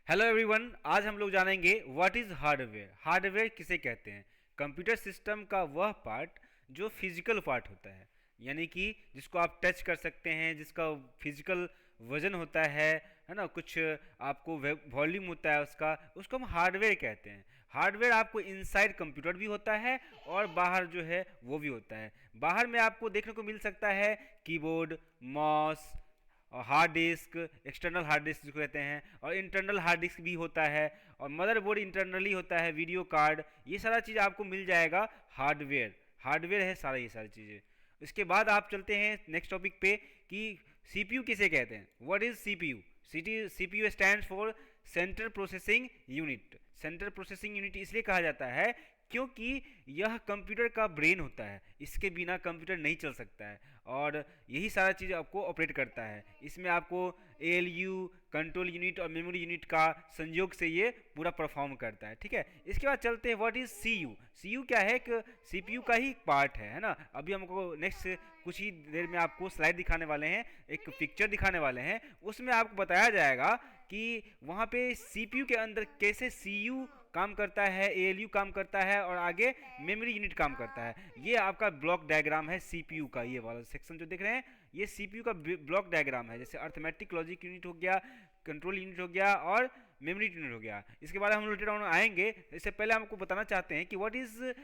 Hello everyone, आज हम लोग जानेंगे व्हाट इज़ हार्डवेयर। हार्डवेयर किसे कहते हैं? कंप्यूटर सिस्टम का वह पार्ट जो फिजिकल पार्ट होता है, यानी कि जिसको आप टच कर सकते हैं, जिसका फिजिकल वजन होता है ना, कुछ आपको वॉल्यूम होता है उसको हम हार्डवेयर कहते हैं। हार्डवेयर आपको इनसाइड कंप्यूटर भी होता है और बाहर जो है वो भी होता है। बाहर में आपको देखने को मिल सकता है कीबोर्ड, माउस और hard disk, external hard disk जिसको कहते हैं, और इंटरनल हार्ड डिस्क भी होता है, और मदरबोर्ड इंटरनली होता है, वीडियो कार्ड, ये सारा चीज़ आपको मिल जाएगा। हार्डवेयर हार्डवेयर है सारा, ये सारी चीज़ें। इसके बाद आप चलते हैं नेक्स्ट टॉपिक पे कि सीपीयू किसे कहते हैं। What is CPU? CPU stands for central processing unit. Central processing unit इसलिए कहा जाता है क्योंकि यह कंप्यूटर का ब्रेन होता है, इसके बिना कंप्यूटर नहीं चल सकता है, और यही सारा चीज़ आपको ऑपरेट करता है। इसमें आपको एएलयू, कंट्रोल यूनिट और मेमोरी यूनिट का संयोग से ये पूरा परफॉर्म करता है। ठीक है, इसके बाद चलते हैं व्हाट इज सीयू। सीयू क्या है? एक सीपीयू का ही पार्ट है ना। अभी हमको नेक्स्ट कुछ ही देर में आपको स्लाइड दिखाने वाले हैं, एक पिक्चर दिखाने वाले हैं, उसमें आपको बताया जाएगा कि वहाँ पे सीपीयू के अंदर कैसे सीयू काम करता है, एएलयू काम करता है, और आगे मेमोरी यूनिट काम करता है। ये आपका ब्लॉक डायग्राम है सीपीयू का। ये वाला सेक्शन जो देख रहे हैं ये सीपीयू का ब्लॉक डायग्राम है। जैसे अर्थमेटिक लॉजिक यूनिट हो गया, कंट्रोल यूनिट हो गया और मेमोरी यूनिट हो गया। इसके बाद हम लेटर ऑन आएंगे। इससे पहले हमको बताना चाहते हैं कि व्हाट इज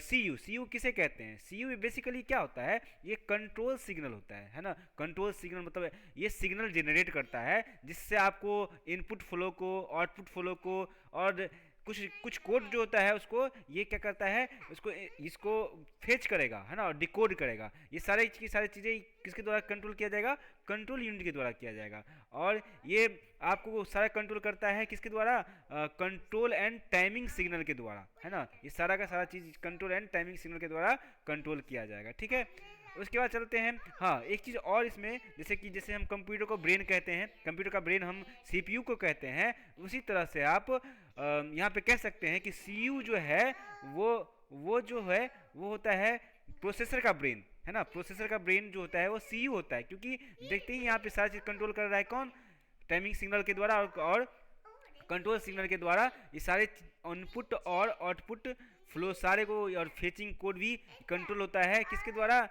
सीयू। सीयू किसे कहते हैं? सीयू बेसिकली क्या होता है? ये कंट्रोल सिग्नल होता है ना। कंट्रोल सिग्नल मतलब ये सिग्नल जनरेट करता है जिससे आपको इनपुट फ्लो को, आउटपुट फ्लो को, और कुछ कुछ कोड जो होता है उसको ये क्या करता है, इसको फेच करेगा है ना, और डिकोड करेगा। ये सारी की सारी चीज़ें किसके द्वारा कंट्रोल किया जाएगा? कंट्रोल यूनिट के द्वारा किया जाएगा। और ये आपको सारा कंट्रोल करता है किसके द्वारा? कंट्रोल एंड टाइमिंग सिग्नल के द्वारा, है ना। ये सारा का सारा चीज़ कंट्रोल एंड टाइमिंग सिग्नल के द्वारा कंट्रोल किया जाएगा। ठीक है, उसके बाद चलते हैं। हाँ, एक चीज़ और इसमें, जैसे हम कंप्यूटर को ब्रेन कहते हैं, कंप्यूटर का ब्रेन हम सीपीयू को कहते हैं, उसी तरह से आप यहाँ पे कह सकते हैं कि सीयू जो है वो जो है वो होता है प्रोसेसर का ब्रेन, है ना। प्रोसेसर का ब्रेन जो होता है वो सीयू होता है, क्योंकि देखते ही यहाँ पे सारी चीज़ कंट्रोल कर रहा है कौन? टाइमिंग सिग्नल के द्वारा और कंट्रोल सिग्नल के द्वारा। ये सारे इनपुट और आउटपुट फ्लो सारे को, और फेचिंग कोड भी कंट्रोल होता है किसके द्वारा?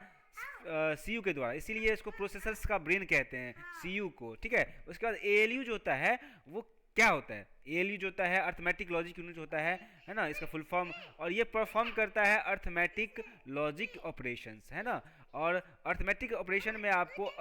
सीयू के द्वारा। इसीलिए इसको प्रोसेसर्स का ब्रेन कहते हैं, सीयू को। ठीक है, उसके बाद एएलयू जो होता है वो क्या होता है? एएलयू जो होता है अर्थमेटिक लॉजिक यूनिट होता है ना, इसका फुल फॉर्म, और ये परफॉर्म करता है अर्थमेटिक लॉजिक ऑपरेशंस, है ना। और अर्थमेटिक ऑपरेशन में आपको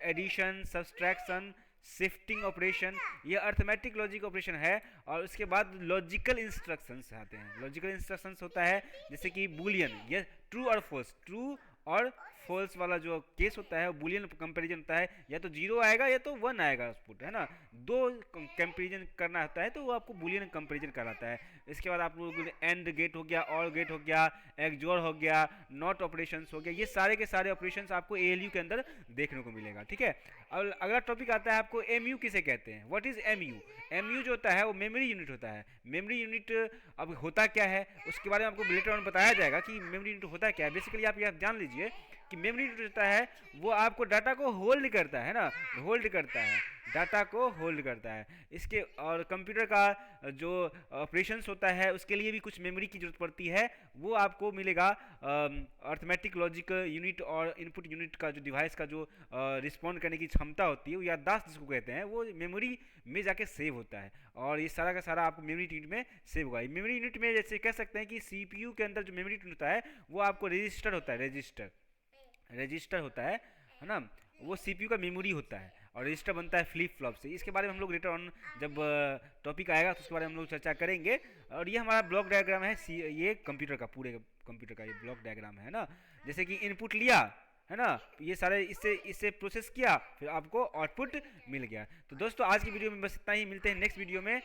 एडिशन, सब्सट्रैक्शन, शिफ्टिंग ऑपरेशन, ये अर्थमेटिक लॉजिक ऑपरेशन है। और उसके बाद लॉजिकल इंस्ट्रक्शंस आते हैं। लॉजिकल इंस्ट्रक्शंस होता है जैसे कि बुलियन, ये ट्रू और फॉल्स, ट्रू और फॉल्स वाला जो केस होता है वो बुलियन कंपैरिजन होता है, या तो जीरो आएगा या तो वन आएगा आउटपुट, है ना। दो कंपैरिजन करना होता है तो वो आपको बुलियन कंपैरिजन कराता है। इसके बाद आप लोगों ने एंड गेट हो गया, और गेट हो गया, एक्सोर हो गया, नॉट ऑपरेशंस हो गया, ये सारे के सारे ऑपरेशंस आपको एएलयू के अंदर देखने को मिलेगा। ठीक है, और अगला टॉपिक आता है आपको एमयू किसे कहते हैं। What is MU? एमयू जो होता है वो मेमोरी यूनिट होता है। मेमोरी यूनिट अब होता क्या है उसके बारे में आपको लेटर ऑन बताया जाएगा कि मेमोरी यूनिट होता क्या है। बेसिकली आप यह जान लीजिए कि मेमोरी यूनिट होता है वो आपको डाटा को होल्ड करता है ना, होल्ड करता है, डाटा को होल्ड करता है। इसके और कंप्यूटर का जो ऑपरेशंस होता है उसके लिए भी कुछ मेमोरी की जरूरत पड़ती है, वो आपको मिलेगा अर्थमेटिक लॉजिक यूनिट और इनपुट यूनिट का जो डिवाइस का जो रिस्पॉन्ड करने की क्षमता होती है, वो याददाश्त जिसको कहते हैं, वो मेमोरी में जाके सेव होता है, और ये सारा का सारा आपको मेमोरी यूनिट में सेव होगा। मेमोरी यूनिट में जैसे कह सकते हैं कि सीपीयू के अंदर जो मेमोरी यूनिट होता है वो आपको रजिस्टर होता है, रजिस्टर होता है ना। वो सीपीयू का मेमोरी होता है, और रजिस्टर बनता है फ्लिप फ्लॉप से। इसके बारे में हम लोग लेटर ऑन जब टॉपिक आएगा तो उसके बारे में हम लोग चर्चा करेंगे। और ये हमारा ब्लॉक डायग्राम है, ये कंप्यूटर का, पूरे कंप्यूटर का ये ब्लॉक डायग्राम है ना। जैसे कि इनपुट लिया, है ना, ये सारे इससे प्रोसेस किया, फिर आपको आउटपुट मिल गया। तो दोस्तों आज की वीडियो में बस इतना ही, मिलते हैं नेक्स्ट वीडियो में।